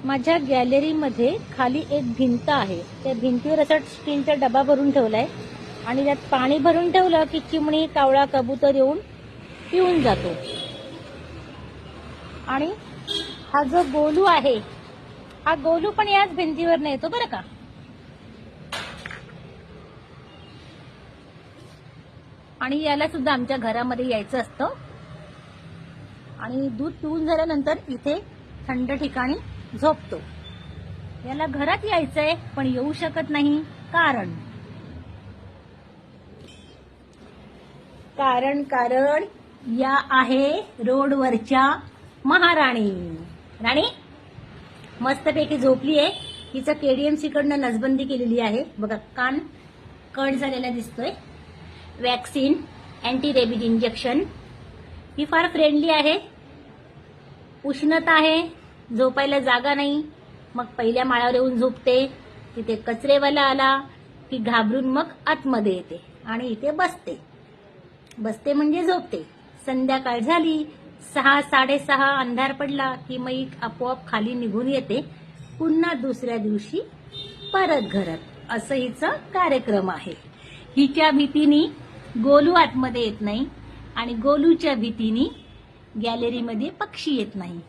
माझ्या गॅलरीमध्ये खाली एक भिंत आहे. त्या भिंतीवर असा स्टीलचा डबा भरून ठेवलाय आणि त्यात पाणी भरून ठेवलं की चिमणी, कावळा, कबूतर येऊन पिऊन जातो. आणि हा जो गोलू आहे, हा गोलू पण याच भिंतीवर येतो बरं का. आणि याला सुद्धा आमच्या घरामध्ये यायचं असतं आणि दूध पिऊन झाल्यानंतर इथे थंड ठिकाणी झोपतो. याला घरात यायचंय पण येऊ शकत नाही. कारण या आहे रोडवरच्या महाराणी. राणी मस्तपैकी झोपली आहे. हिचं केडीएमसी कडनं नसबंदी केलेली आहे. बघा, कान कट झालेला दिसतोय. Vaccine, anti rabies injection. ही फार फ्रेंडली आहे. उष्णता आहे, झोपायला जागा नाही, मग पहिल्या माळ्यावर येऊन झोपते. तिथे कचरेवाला आला की घाबरून मग आतमध्ये येते आणि इथे बसते म्हणजे झोपते. संध्याकाळ झाली, 6, 6:30 अंधार पडला की मग आपोआप खाली निघून येते. पुन्हा दुसऱ्या दिवशी परत घरात. असं हिचा कार्यक्रम आहे. हिच्या भीतीने गोलू आतमध्ये येत नाही आणि गोलूच्या भीतीने गॅलरीमध्ये पक्षी येत नाही.